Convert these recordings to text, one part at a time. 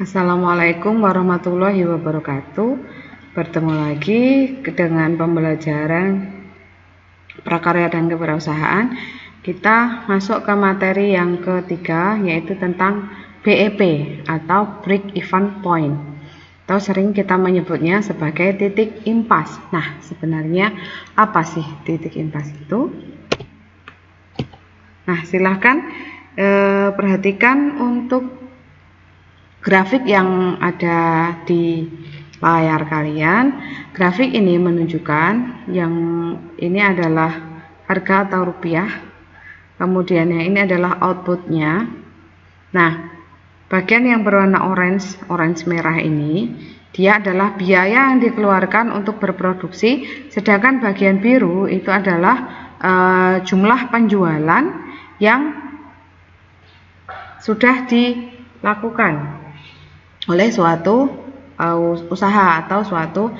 Assalamualaikum warahmatullahi wabarakatuh. Bertemu lagi dengan pembelajaran prakarya dan kewirausahaan. Kita masuk ke materi yang ketiga, yaitu tentang BEP atau Break Even Point, atau sering kita menyebutnya sebagai titik impas. Nah, sebenarnya apa sih titik impas itu? Nah, silahkan perhatikan untuk grafik yang ada di layar kalian. Grafik ini menunjukkan yang ini adalah harga atau rupiah, kemudian yang ini adalah outputnya. Nah, bagian yang berwarna orange merah ini, dia adalah biaya yang dikeluarkan untuk berproduksi, sedangkan bagian biru itu adalah jumlah penjualan yang sudah dilakukan oleh suatu usaha atau suatu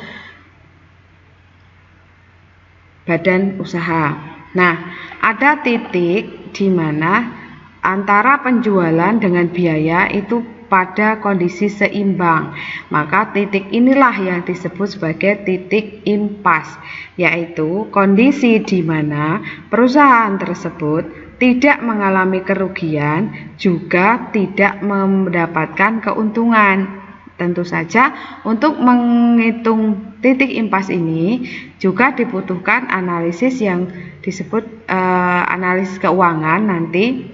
badan usaha. Nah, ada titik di mana antara penjualan dengan biaya itu pada kondisi seimbang. Maka titik inilah yang disebut sebagai titik impas, yaitu kondisi di mana perusahaan tersebut tidak mengalami kerugian, juga tidak mendapatkan keuntungan. Tentu saja untuk menghitung titik impas ini juga dibutuhkan analisis yang disebut analisis keuangan nanti.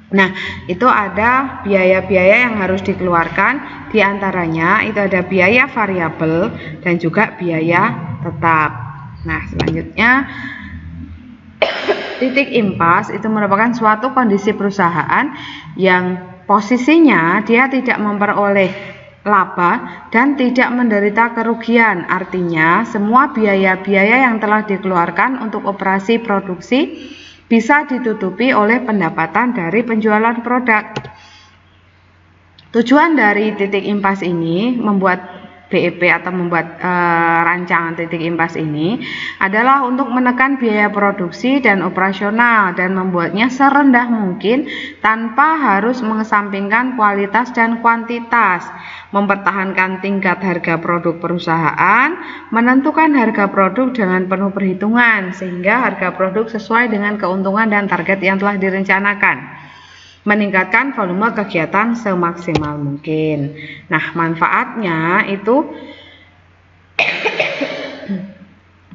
Nah, itu ada biaya-biaya yang harus dikeluarkan, diantaranya itu ada biaya variabel dan juga biaya tetap. Nah, selanjutnya titik impas itu merupakan suatu kondisi perusahaan yang posisinya dia tidak memperoleh laba dan tidak menderita kerugian. Artinya, semua biaya-biaya yang telah dikeluarkan untuk operasi produksi bisa ditutupi oleh pendapatan dari penjualan produk. Tujuan dari titik impas ini membuat BEP atau membuat rancangan titik impas ini adalah untuk menekan biaya produksi dan operasional dan membuatnya serendah mungkin tanpa harus mengesampingkan kualitas dan kuantitas, mempertahankan tingkat harga produk perusahaan, menentukan harga produk dengan penuh perhitungan sehingga harga produk sesuai dengan keuntungan dan target yang telah direncanakan, meningkatkan volume kegiatan semaksimal mungkin. Nah, manfaatnya itu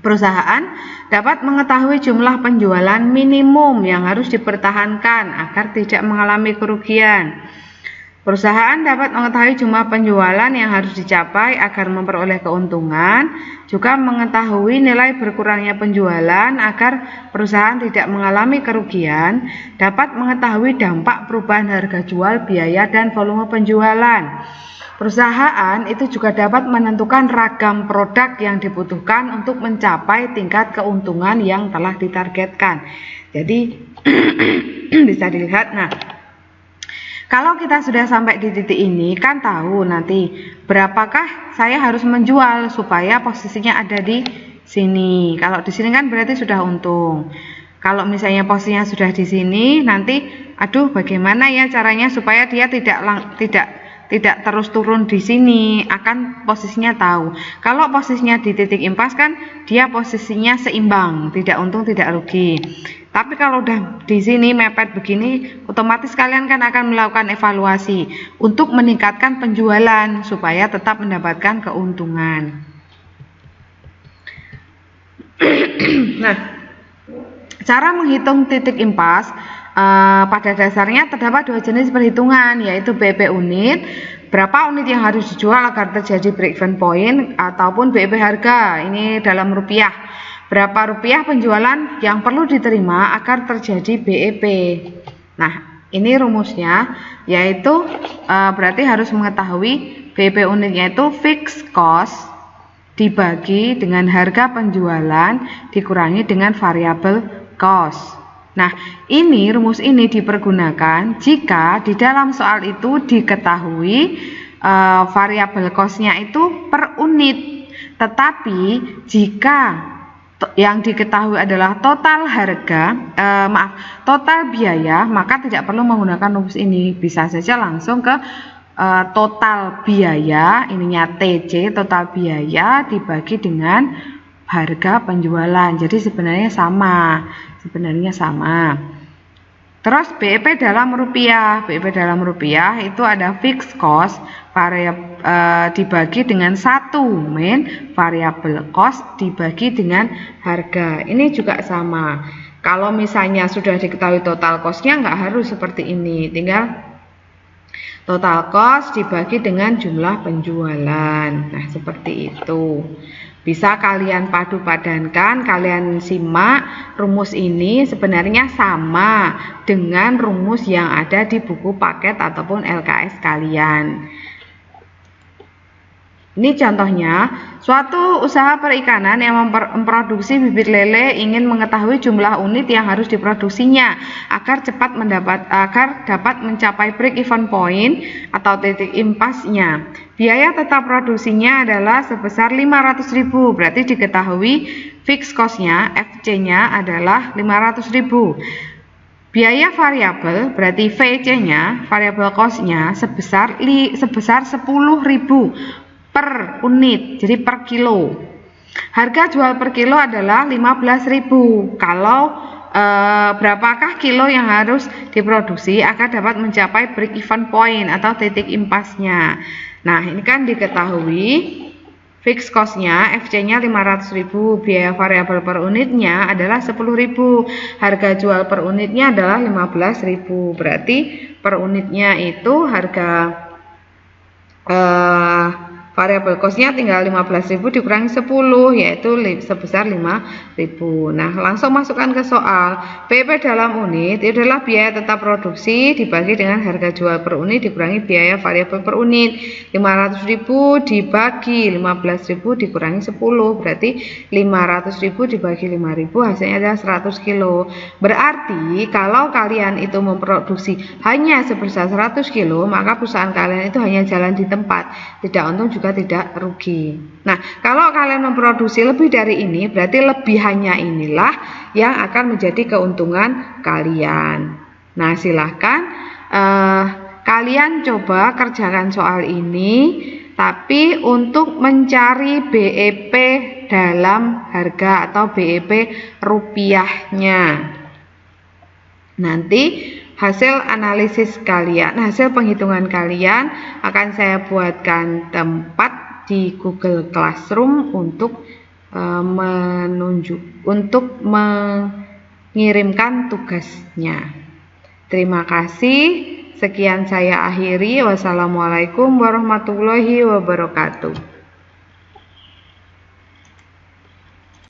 perusahaan dapat mengetahui jumlah penjualan minimum yang harus dipertahankan agar tidak mengalami kerugian. Perusahaan dapat mengetahui jumlah penjualan yang harus dicapai agar memperoleh keuntungan, juga mengetahui nilai berkurangnya penjualan agar perusahaan tidak mengalami kerugian, dapat mengetahui dampak perubahan harga jual, biaya, dan volume penjualan. Perusahaan itu juga dapat menentukan ragam produk yang dibutuhkan untuk mencapai tingkat keuntungan yang telah ditargetkan. Jadi bisa dilihat, nah, kalau kita sudah sampai di titik ini, kan tahu nanti berapakah saya harus menjual supaya posisinya ada di sini. Kalau di sini kan berarti sudah untung. Kalau misalnya posisinya sudah di sini, nanti aduh bagaimana ya caranya supaya dia tidak terus turun di sini, akan posisinya tahu. Kalau posisinya di titik impas kan dia posisinya seimbang, tidak untung tidak rugi. Tapi kalau udah di sini mepet begini, otomatis kalian kan akan melakukan evaluasi untuk meningkatkan penjualan supaya tetap mendapatkan keuntungan. Nah, cara menghitung titik impas pada dasarnya terdapat dua jenis perhitungan, yaitu BEP unit, berapa unit yang harus dijual agar terjadi break even point, ataupun BEP harga, ini dalam rupiah, berapa rupiah penjualan yang perlu diterima agar terjadi BEP. Nah, ini rumusnya, yaitu berarti harus mengetahui BEP unitnya itu fixed cost dibagi dengan harga penjualan dikurangi dengan variable cost. Nah, rumus ini dipergunakan jika di dalam soal itu diketahui variabel cost-nya itu per unit. Tetapi jika yang diketahui adalah total total biaya, maka tidak perlu menggunakan rumus ini. Bisa saja langsung ke total biaya, ininya TC, total biaya dibagi dengan harga penjualan. Jadi sebenarnya sama. Terus BEP dalam rupiah. BEP dalam rupiah itu ada fixed cost dibagi dengan 1 min variable cost dibagi dengan harga. Ini juga sama. Kalau misalnya sudah diketahui total cost-nya nggak harus seperti ini. Tinggal total cost dibagi dengan jumlah penjualan. Nah, seperti itu. Bisa kalian padu-padankan, kalian simak rumus ini sebenarnya sama dengan rumus yang ada di buku paket ataupun LKS kalian. Ini contohnya, suatu usaha perikanan yang memproduksi bibit lele ingin mengetahui jumlah unit yang harus diproduksinya agar dapat mencapai break even point atau titik impasnya. Biaya tetap produksinya adalah sebesar 500.000, berarti diketahui fixed cost-nya, FC-nya adalah 500.000. Biaya variabel, berarti VC-nya, variable cost-nya sebesar 10.000 per unit, jadi per kilo. Harga jual per kilo adalah 15.000. Kalau berapakah kilo yang harus diproduksi agar dapat mencapai break even point atau titik impasnya. Nah, ini kan diketahui fixed cost-nya, FC-nya 500.000, biaya variabel per unitnya adalah 10.000, harga jual per unitnya adalah 15.000. Berarti per unitnya itu harga variabel cost-nya tinggal 15.000 dikurangi 10, yaitu sebesar 5.000. Nah, langsung masukkan ke soal. BEP dalam unit itu adalah biaya tetap produksi dibagi dengan harga jual per unit dikurangi biaya variabel per unit. 500.000 dibagi 15.000 dikurangi 10, berarti 500.000 dibagi 5.000 hasilnya adalah 100 kilo. Berarti kalau kalian itu memproduksi hanya sebesar 100 kilo, maka perusahaan kalian itu hanya jalan di tempat, tidak untung juga tidak rugi. Nah, kalau kalian memproduksi lebih dari ini, berarti lebihannya inilah yang akan menjadi keuntungan kalian. Nah, silahkan kalian coba kerjakan soal ini, tapi untuk mencari BEP dalam harga atau BEP rupiahnya. Nanti hasil analisis kalian, hasil penghitungan kalian akan saya buatkan tempat di Google Classroom untuk mengirimkan tugasnya. Terima kasih. Sekian saya akhiri. Wassalamualaikum warahmatullahi wabarakatuh.